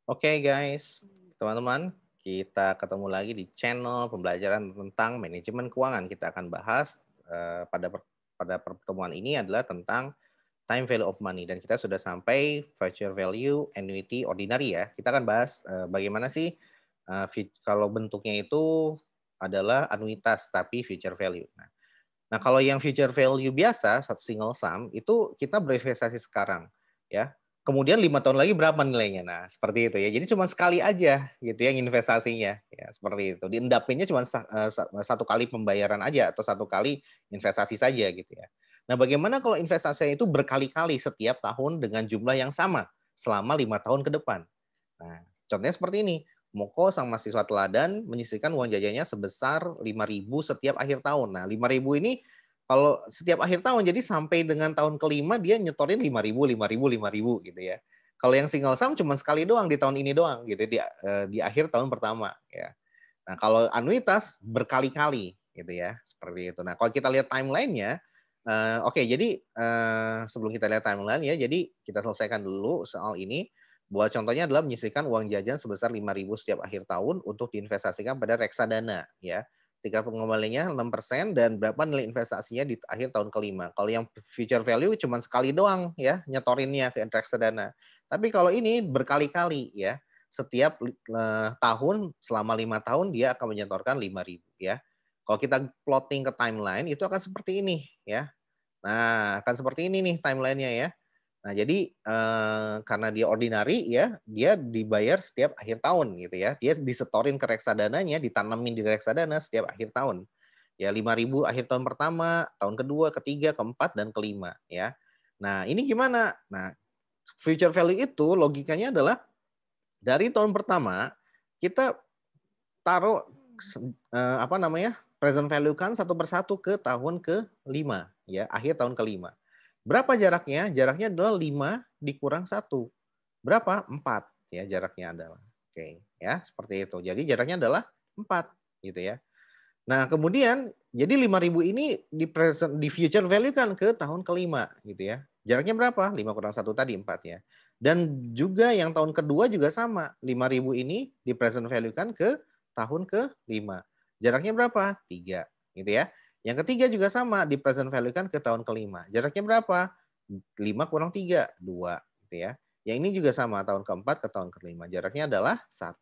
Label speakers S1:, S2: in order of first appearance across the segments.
S1: Oke guys, teman-teman, kita ketemu lagi di channel pembelajaran tentang manajemen keuangan. Kita akan bahas pada pertemuan ini adalah tentang time value of money dan kita sudah sampai future value annuity ordinary ya. Kita akan bahas bagaimana sih kalau bentuknya itu adalah anuitas tapi future value. Nah, kalau yang future value biasa, satu single sum, itu kita berinvestasi sekarang, ya. Kemudian 5 tahun lagi berapa nilainya? Nah, seperti itu ya. Jadi cuma sekali aja gitu ya investasinya, ya seperti itu. Diendapinnya cuma satu kali pembayaran aja atau satu kali investasi saja gitu ya. Nah, bagaimana kalau investasinya itu berkali-kali setiap tahun dengan jumlah yang sama selama 5 tahun ke depan? Nah, contohnya seperti ini. Moko sang mahasiswa teladan menyisihkan uang jajannya sebesar 5.000 setiap akhir tahun. Nah, 5.000 ini kalau setiap akhir tahun, jadi sampai dengan tahun kelima dia nyetorin 5.000, 5.000, 5.000 gitu ya. Kalau yang single sum cuma sekali doang di tahun ini doang gitu di akhir tahun pertama ya. Nah, kalau anuitas berkali-kali gitu ya, seperti itu. Nah, kalau kita lihat timeline-nya, oke, jadi sebelum kita lihat timeline ya, jadi kita selesaikan dulu soal ini. Buat contohnya adalah menyisihkan uang jajan sebesar 5.000 setiap akhir tahun untuk diinvestasikan pada reksadana ya. Tingkat pengembaliannya 6% dan berapa nilai investasinya di akhir tahun kelima. Kalau yang future value cuma sekali doang ya nyetorinnya ke reksadana. Tapi kalau ini berkali-kali ya. Setiap tahun selama 5 tahun dia akan menyetorkan 5.000 ya. Kalau kita plotting ke timeline itu akan seperti ini ya. Nah, akan seperti ini nih timelinenya ya. Nah, jadi karena dia ordinary ya, dia dibayar setiap akhir tahun gitu ya. Dia disetorin ke reksadananya, ditanemin di reksadana setiap akhir tahun. Ya 5.000 akhir tahun pertama, tahun kedua, ketiga, keempat, dan kelima ya. Nah, ini gimana? Nah, future value itu logikanya adalah dari tahun pertama kita taruh apa namanya? Present value kan satu persatu ke tahun ke-5 ya, akhir tahun ke-5. Berapa jaraknya? Jaraknya adalah 5 dikurang satu. Berapa? 4 ya jaraknya adalah. Oke, ya, seperti itu. Jadi jaraknya adalah 4 gitu ya. Nah, kemudian jadi 5.000 ini di future value kan ke tahun kelima gitu ya. Jaraknya berapa? 5 kurang satu tadi 4 ya. Dan juga yang tahun kedua juga sama. 5.000 ini di present value kan ke tahun ke-5. Jaraknya berapa? 3 gitu ya. Yang ketiga juga sama, di present value kan ke tahun kelima. Jaraknya berapa? 5 kurang 3, 2 gitu ya. Yang ini juga sama, tahun keempat ke tahun kelima. Jaraknya adalah 1.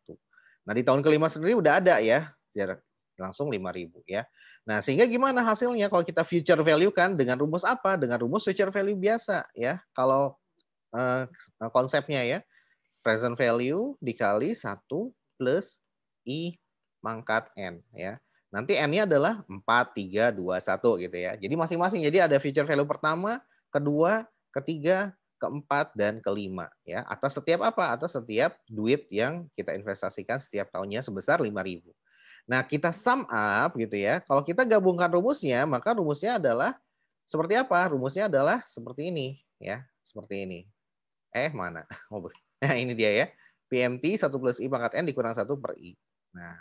S1: Nah, di tahun kelima sendiri udah ada ya jarak langsung 5.000 ya. Nah, sehingga gimana hasilnya kalau kita future value kan dengan rumus apa? Dengan rumus future value biasa ya. Kalau konsepnya ya, present value dikali 1 plus I mangkat N ya. Nanti N-nya adalah 4, 3, 2, 1 gitu ya. Jadi masing-masing. Jadi ada future value pertama, kedua, ketiga, keempat, dan kelima ya. Atas setiap apa? Atas setiap duit yang kita investasikan setiap tahunnya sebesar 5.000. Nah, kita sum up gitu ya. Kalau kita gabungkan rumusnya, maka rumusnya adalah seperti apa? Rumusnya adalah seperti ini ya, seperti ini. Mana? Nah, ini dia ya. PMT 1 plus I pangkat N dikurang 1 per I. Nah,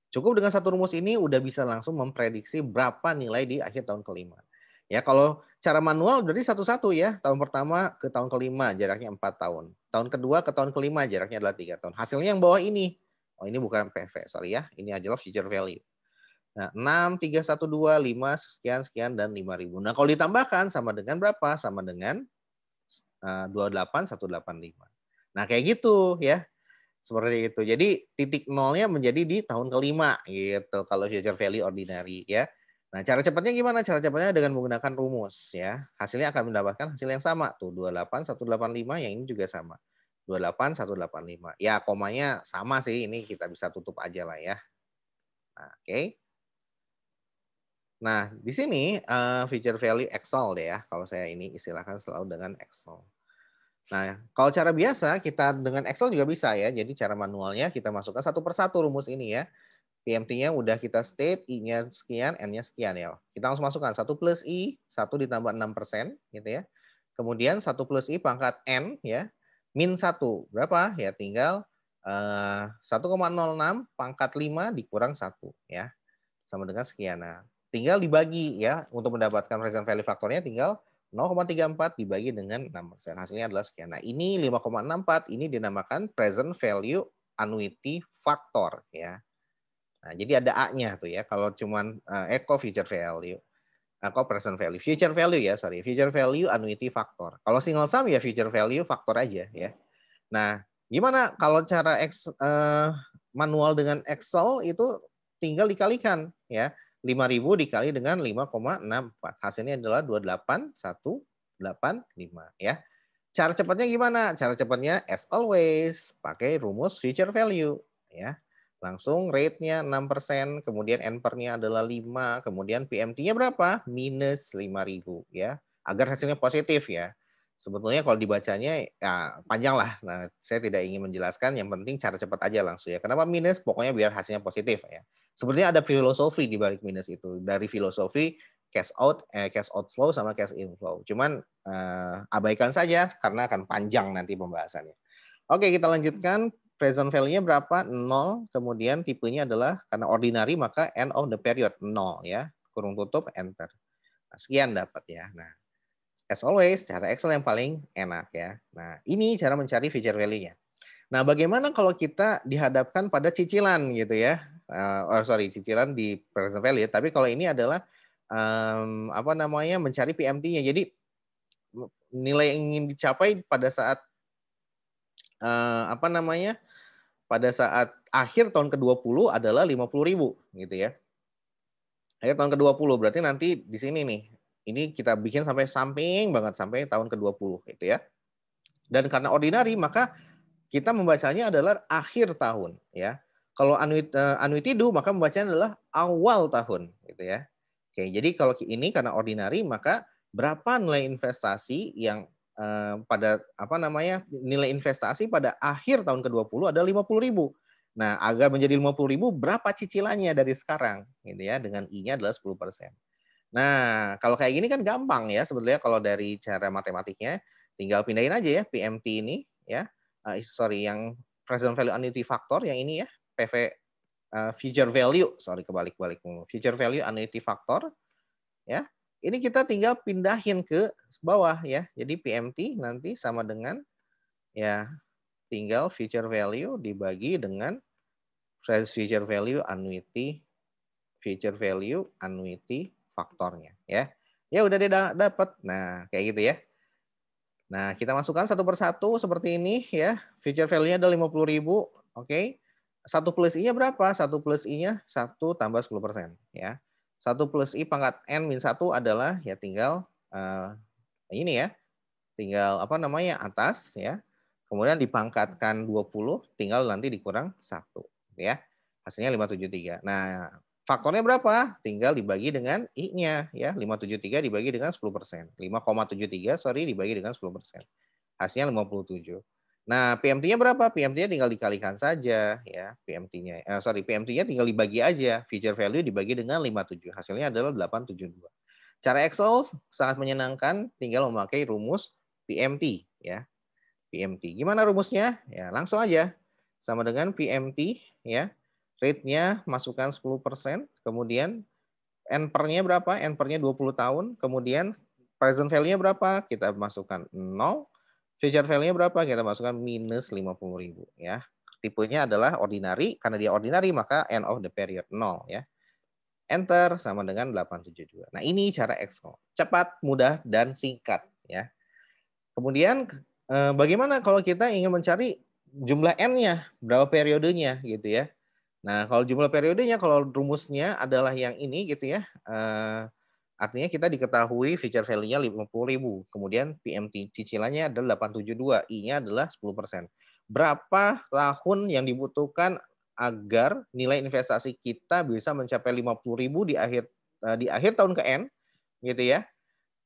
S1: cukup dengan satu rumus ini udah bisa langsung memprediksi berapa nilai di akhir tahun kelima. Ya, kalau cara manual berarti satu-satu ya. Tahun pertama ke tahun kelima jaraknya 4 tahun. Tahun kedua ke tahun kelima jaraknya adalah 3 tahun. Hasilnya yang bawah ini. Oh, ini bukan PV, sorry ya. Ini adalah future value. Nah, 6, 3, 1, 2, 5, sekian, sekian, dan 5.000. Nah, kalau ditambahkan sama dengan berapa? Sama dengan 28.185. Nah, kayak gitu ya. Seperti itu. Jadi titik nolnya menjadi di tahun kelima gitu kalau future value ordinary ya. Nah, cara cepatnya gimana? Cara cepatnya dengan menggunakan rumus ya. Hasilnya akan mendapatkan hasil yang sama tuh 28.185, yang ini juga sama. 28.185. Ya, komanya sama sih, ini kita bisa tutup aja lah ya. Nah, oke. Nah, di sini future value Excel deh ya. Kalau saya ini istilahkan selalu dengan Excel. Nah, kalau cara biasa kita dengan Excel juga bisa ya. Jadi cara manualnya kita masukkan satu persatu rumus ini ya. PMT-nya udah kita state, I-nya sekian, N-nya sekian ya. Kita langsung masukkan 1 plus I, 1 ditambah 6% gitu ya. Kemudian 1 plus I pangkat N ya, min 1. Berapa? Ya tinggal 1,06 pangkat 5 dikurang 1 ya. Sama dengan sekian. Nah, tinggal dibagi ya. Untuk mendapatkan present value faktornya tinggal 0,34 dibagi dengan 6%. Hasilnya adalah sekian. Nah, ini 5,64 ini dinamakan present value annuity factor ya. Nah, jadi ada A-nya tuh ya. Kalau cuman eco future value, eco present value, future value ya, sorry, future value annuity factor. Kalau single sum ya future value faktor aja ya. Nah, gimana kalau cara manual dengan Excel itu tinggal dikalikan ya. 5.000 dikali dengan 5,64. Hasilnya adalah 28.185 ya. Cara cepatnya gimana? Cara cepatnya as always pakai rumus future value ya. Langsung rate-nya 6%, kemudian N-nya adalah 5, kemudian PMT-nya berapa? Minus 5.000 ya. Agar hasilnya positif ya. Sebetulnya kalau dibacanya ya panjang lah. Nah, saya tidak ingin menjelaskan, yang penting cara cepat aja langsung ya. Kenapa minus? Pokoknya biar hasilnya positif ya. Sebenarnya ada filosofi di balik minus itu. Dari filosofi cash outflow sama cash inflow. Cuman abaikan saja karena akan panjang nanti pembahasannya. Oke, kita lanjutkan. Present value-nya berapa? 0. Kemudian tipenya adalah karena ordinary maka end of the period 0 ya. Kurung tutup enter. Nah, sekian dapat ya. Nah, as always, cara Excel yang paling enak ya. Nah, ini cara mencari future value-nya. Nah, bagaimana kalau kita dihadapkan pada cicilan gitu ya? Cicilan di present value. Tapi kalau ini adalah mencari PMT-nya. Jadi nilai yang ingin dicapai pada saat pada saat akhir tahun ke-20 adalah 50.000 gitu ya. Akhir tahun ke-20 berarti nanti di sini nih. Ini kita bikin sampai samping banget sampai tahun ke-20 gitu ya. Dan karena ordinary maka kita membacanya adalah akhir tahun ya. Kalau annuity do maka membacanya adalah awal tahun gitu ya. Oke, jadi kalau ini karena ordinary maka berapa nilai investasi yang nilai investasi pada akhir tahun ke-20 adalah 50.000. Nah, agar menjadi 50.000 berapa cicilannya dari sekarang gitu ya, dengan I-nya adalah 10%. Nah, kalau kayak gini kan gampang ya sebetulnya kalau dari cara matematiknya, tinggal pindahin aja ya PMT ini ya. Yang present value annuity factor yang ini ya, PV future value, kebalik-balik future value annuity factor ya. Ini kita tinggal pindahin ke bawah ya. Jadi PMT nanti sama dengan ya tinggal future value dibagi dengan future value annuity faktornya ya. Ya udah dia dapat. Nah, kayak gitu ya. Nah, kita masukkan satu persatu seperti ini ya. Future value-nya ada 50.000, oke. 1 plus I-nya berapa? 1 plus I-nya 1 tambah 10% ya. 1 plus I pangkat N min 1 adalah ya tinggal ini ya. Tinggal atas ya. Kemudian dipangkatkan 20, tinggal nanti dikurang 1 ya. Hasilnya 573. Nah, faktornya berapa? Tinggal dibagi dengan I-nya ya. 573 dibagi dengan 10%. 5,73 dibagi dengan 10%. Hasilnya 57. Nah, PMT-nya berapa? PMT-nya tinggal dikalikan saja ya. PMT-nya tinggal dibagi aja. Future value dibagi dengan 57. Hasilnya adalah 872. Cara Excel sangat menyenangkan, tinggal memakai rumus PMT ya. PMT. Gimana rumusnya? Ya, langsung aja. Sama dengan PMT ya. Rate-nya masukkan 10%, kemudian N-nya berapa? N-nya 20 tahun, kemudian present value-nya berapa? Kita masukkan 0. Future value-nya berapa? Kita masukkan minus 50.000 ya. Tipenya adalah ordinary, karena dia ordinary maka end of the period 0 ya. Enter sama dengan 872. Nah, ini cara Excel. Cepat, mudah, dan singkat ya. Kemudian bagaimana kalau kita ingin mencari jumlah N-nya, berapa periodenya gitu ya. Nah, kalau jumlah periodenya, kalau rumusnya adalah yang ini gitu ya. Artinya kita diketahui future value-nya 50.000. Kemudian PMT cicilannya adalah 872, I-nya adalah 10%. Berapa tahun yang dibutuhkan agar nilai investasi kita bisa mencapai 50.000 di akhir tahun ke N gitu ya.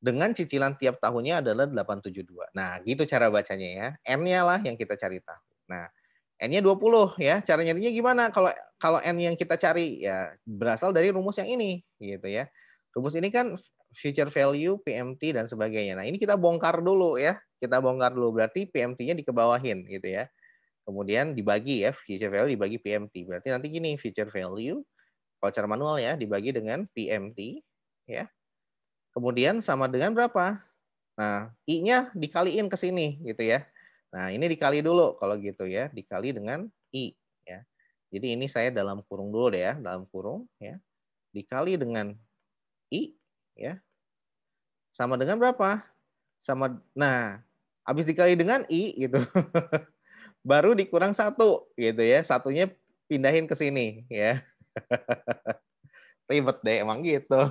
S1: Dengan cicilan tiap tahunnya adalah 872. Nah, gitu cara bacanya ya. N-nya lah yang kita cari tahu. Nah, N-nya 20 ya. Cara nyarinya gimana? Kalau N yang kita cari ya berasal dari rumus yang ini gitu ya. Rumus ini kan future value, PMT dan sebagainya. Nah, ini kita bongkar dulu ya. Kita bongkar dulu berarti PMT-nya dikebawahin gitu ya. Kemudian dibagi ya, future value dibagi PMT. Berarti nanti gini, future value kalau cara manual ya dibagi dengan PMT ya. Kemudian sama dengan berapa? Nah, I-nya dikaliin ke sini gitu ya. Nah, ini dikali dulu kalau gitu ya, dikali dengan I ya. Jadi ini saya dalam kurung dulu deh ya, dalam kurung ya. Dikali dengan I ya. Sama dengan berapa? Nah, habis dikali dengan I gitu. Baru dikurang satu gitu ya. Satunya pindahin ke sini ya. Ribet deh emang gitu.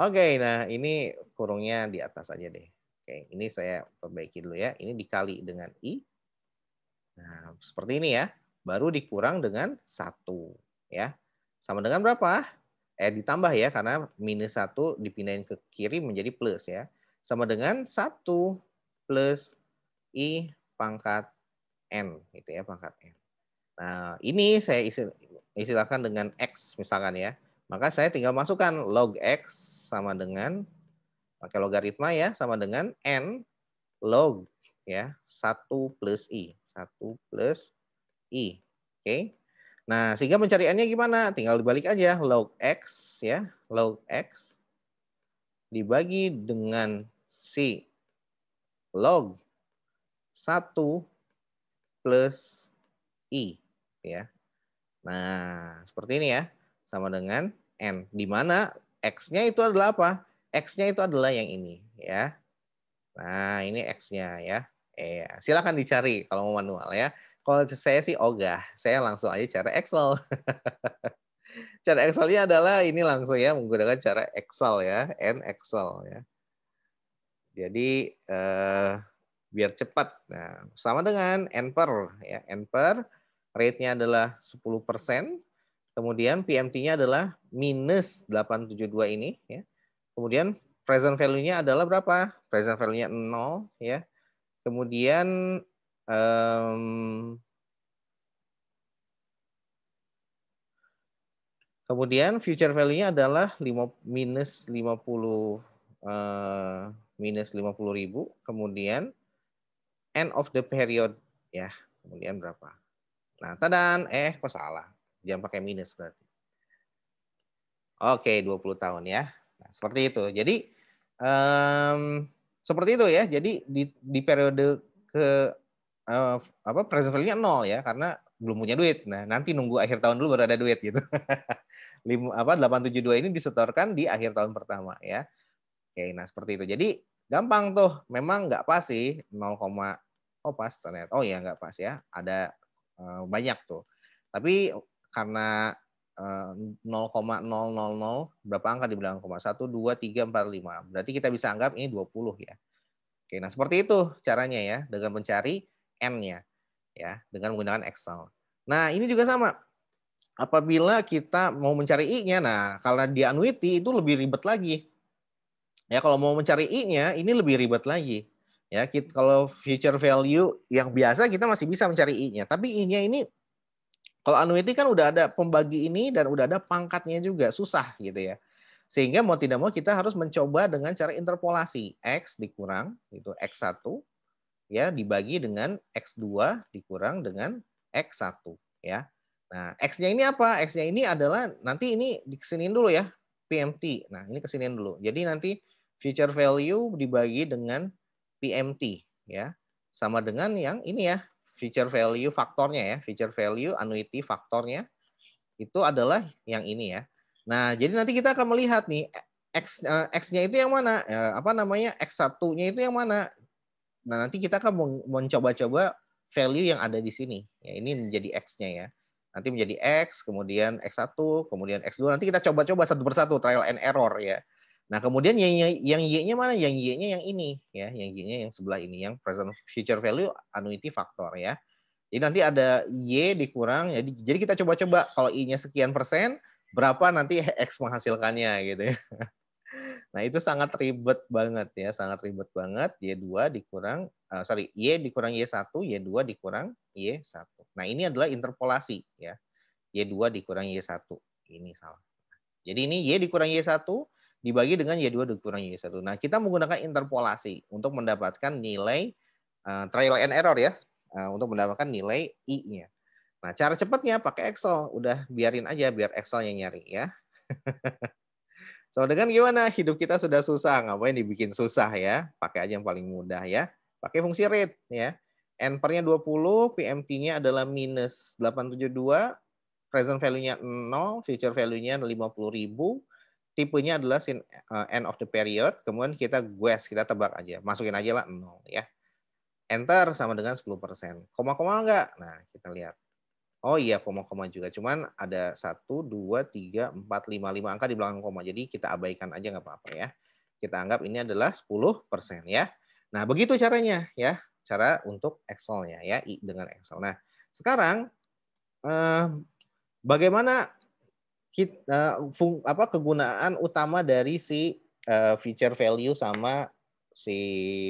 S1: Oke, nah ini kurungnya di atas aja deh. Oke, ini saya perbaiki dulu ya. Ini dikali dengan I. Nah, seperti ini ya. Baru dikurang dengan 1 ya. Sama dengan berapa? Ditambah ya, karena minus 1 dipindahin ke kiri menjadi plus ya. Sama dengan 1 plus I pangkat N gitu ya, pangkat N. Nah, ini saya istilahkan dengan X misalkan ya. Maka saya tinggal masukkan log X sama dengan pakai logaritma ya, sama dengan N log ya 1 plus I. 1 plus I. Oke. Nah, sehingga pencariannya gimana? Tinggal dibalik aja log X ya, log X dibagi dengan si log 1 plus I ya. Nah, seperti ini ya. Sama dengan N. Di mana X-nya itu adalah apa? X-nya itu adalah yang ini ya. Nah, ini X-nya ya. Silakan dicari kalau mau manual ya. Kalau saya sih ogah, saya langsung aja cara Excel. Cara Excel-nya adalah ini langsung ya menggunakan cara Excel ya, N Excel ya. Jadi biar cepat. Nah, sama dengan N per ya, N per rate-nya adalah 10%, kemudian PMT-nya adalah minus 872 ini ya. Kemudian present value-nya adalah berapa? Present value-nya 0 ya. Kemudian future value-nya adalah minus 50.000, kemudian end of the period ya. Kemudian berapa? Nah, tadan, kok salah. Jangan pakai minus berarti. Oke, 20 tahun ya. Nah, seperti itu. Jadi seperti itu ya. Jadi di periode ke present value-nya 0 ya, karena belum punya duit. Nah, nanti nunggu akhir tahun dulu baru ada duit gitu. 872 ini disetorkan di akhir tahun pertama ya. Oke, nah seperti itu. Jadi gampang tuh. Memang nggak pas sih 0, oh pas ternyata. Oh ya nggak pas ya. Ada banyak tuh. Tapi karena 0,000 berapa angka di belakang koma? 1, 2, 3, 4, 5. Berarti kita bisa anggap ini 20 ya. Oke, nah seperti itu caranya ya dengan mencari N-nya ya dengan menggunakan Excel. Nah, ini juga sama. Apabila kita mau mencari I-nya, nah kalau di annuity itu lebih ribet lagi. Ya, kalau mau mencari I-nya ini lebih ribet lagi. Ya, kalau future value yang biasa kita masih bisa mencari I-nya, tapi I-nya ini kalau annuity kan udah ada pembagi ini dan udah ada pangkatnya juga, susah gitu ya. Sehingga mau tidak mau kita harus mencoba dengan cara interpolasi. X dikurang, itu X1, ya dibagi dengan X2 dikurang dengan X1. Ya. Nah, X-nya ini apa? X-nya ini adalah, nanti ini dikesiniin dulu ya, PMT. Nah, ini kesiniin dulu. Jadi nanti future value dibagi dengan PMT. Ya. Sama dengan yang ini ya, future value faktornya ya, future value annuity faktornya itu adalah yang ini ya. Nah, jadi nanti kita akan melihat nih X-nya itu yang mana? Apa namanya? X1-nya itu yang mana? Nah, nanti kita akan mencoba-coba value yang ada di sini. Ya, ini menjadi X-nya ya. Nanti menjadi X, kemudian X1, kemudian X2. Nanti kita coba-coba satu persatu, trial and error ya. Nah, kemudian yang Y-nya mana? Yang Y-nya yang ini ya, yang Y-nya yang sebelah ini, yang present future value annuity factor ya. Jadi nanti ada Y dikurang, jadi kita coba-coba kalau I-nya sekian persen, berapa nanti X menghasilkannya gitu ya. Nah, itu sangat ribet banget ya, sangat ribet banget. Y2 dikurang, Y dikurang Y1, Y2 dikurang Y1. Nah, ini adalah interpolasi ya. Y2 dikurang Y1. Ini salah. Jadi ini Y dikurang Y1 dibagi dengan Y2 dikurang Y1. Nah, kita menggunakan interpolasi untuk mendapatkan nilai trial and error ya, untuk mendapatkan nilai I-nya. Nah, cara cepatnya pakai Excel. Udah biarin aja biar Excel yang nyari ya. So, dengan gimana? Hidup kita sudah susah, ngapain dibikin susah ya? Pakai aja yang paling mudah ya. Pakai fungsi rate ya. N per-nya 20, PMT-nya adalah minus 872, present value-nya 0, future value-nya 50.000, tipenya adalah end of the period, kemudian kita guess, kita tebak aja, masukin aja lah 0 ya. Enter sama dengan 10%. Koma-koma enggak? Nah, kita lihat. Oh iya, koma-koma juga. Cuman ada 1, 2, 3, 4, 5 angka di belakang koma. Jadi kita abaikan aja nggak apa-apa ya. Kita anggap ini adalah 10% ya. Nah, begitu caranya ya. Cara untuk Excel-nya ya, dengan Excel. Nah, sekarang bagaimana kegunaan utama dari si feature value sama si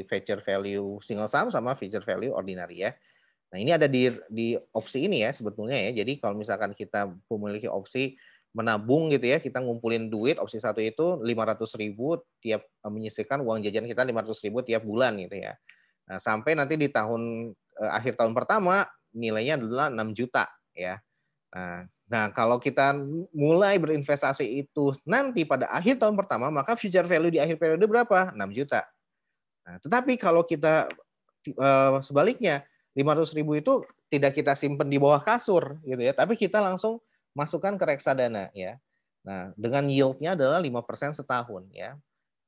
S1: feature value single sum sama feature value ordinary ya. Nah, ini ada di opsi ini ya sebetulnya ya. Jadi kalau misalkan kita memiliki opsi menabung gitu ya, kita ngumpulin duit, opsi 1 itu 500.000 tiap menyisihkan uang jajan kita 500.000 tiap bulan gitu ya. Nah, sampai nanti di akhir tahun pertama nilainya adalah 6 juta ya. Nah, kalau kita mulai berinvestasi itu nanti pada akhir tahun pertama, maka future value di akhir periode berapa? 6 juta. Nah, tetapi kalau kita sebaliknya, 500.000 itu tidak kita simpan di bawah kasur gitu ya, tapi kita langsung masukkan ke reksadana ya. Nah, dengan yield-nya adalah 5% setahun ya.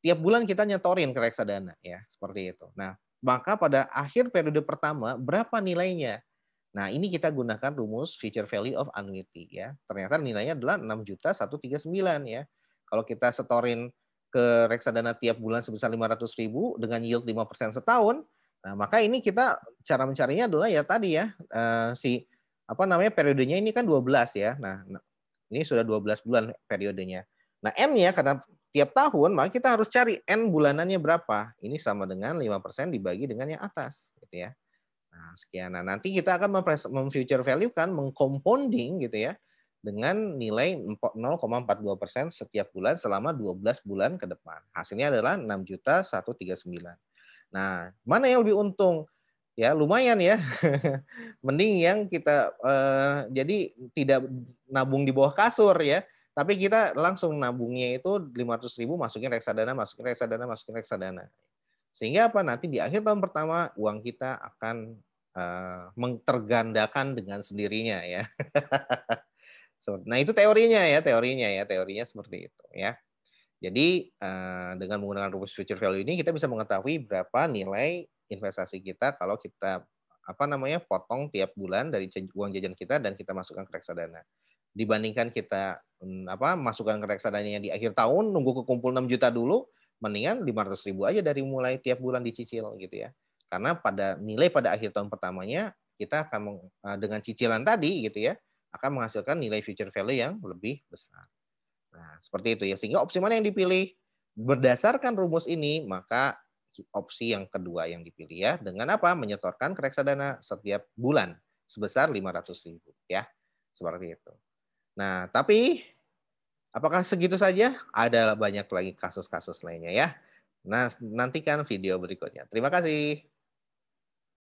S1: Tiap bulan kita nyetorin ke reksadana ya, seperti itu. Nah, maka pada akhir periode pertama berapa nilainya? Nah, ini kita gunakan rumus future value of annuity ya. Ternyata nilainya adalah 6.139 ya. Kalau kita setorin ke reksadana tiap bulan sebesar 500.000 dengan yield 5% setahun, nah maka ini kita cara mencarinya adalah ya tadi ya periodenya ini kan 12 ya. Nah, ini sudah 12 bulan periodenya. Nah, M-nya karena tiap tahun maka kita harus cari N bulanannya berapa. Ini sama dengan 5% dibagi dengan yang atas gitu ya. Nah, sekian. Nah, nanti kita akan future value kan mengcompounding gitu ya dengan nilai 0,42% setiap bulan selama 12 bulan ke depan. Hasilnya adalah 6.139. Nah, mana yang lebih untung? Ya, lumayan ya. Mending yang kita jadi tidak nabung di bawah kasur ya. Tapi kita langsung nabungnya itu 500.000 masukin reksadana, masukin reksadana, masukin reksadana. Sehingga apa? Nanti di akhir tahun pertama uang kita akan tergandakan dengan sendirinya ya. Nah, itu teorinya seperti itu ya. Jadi dengan menggunakan rumus future value ini kita bisa mengetahui berapa nilai investasi kita kalau kita potong tiap bulan dari uang jajan kita dan kita masukkan ke reksadana. Dibandingkan kita masukkan ke reksadananya di akhir tahun nunggu kekumpul 6 juta dulu, mendingan 500.000 aja dari mulai tiap bulan dicicil gitu ya. Karena pada akhir tahun pertamanya kita akan dengan cicilan tadi gitu ya akan menghasilkan nilai future value yang lebih besar. Nah, seperti itu ya. Sehingga opsi mana yang dipilih? Berdasarkan rumus ini, maka opsi yang kedua yang dipilih ya. Dengan apa? Menyetorkan ke reksadana setiap bulan sebesar 500.000 ya. Seperti itu. Nah, tapi apakah segitu saja? Ada banyak lagi kasus-kasus lainnya ya. Nah, nantikan video berikutnya. Terima kasih.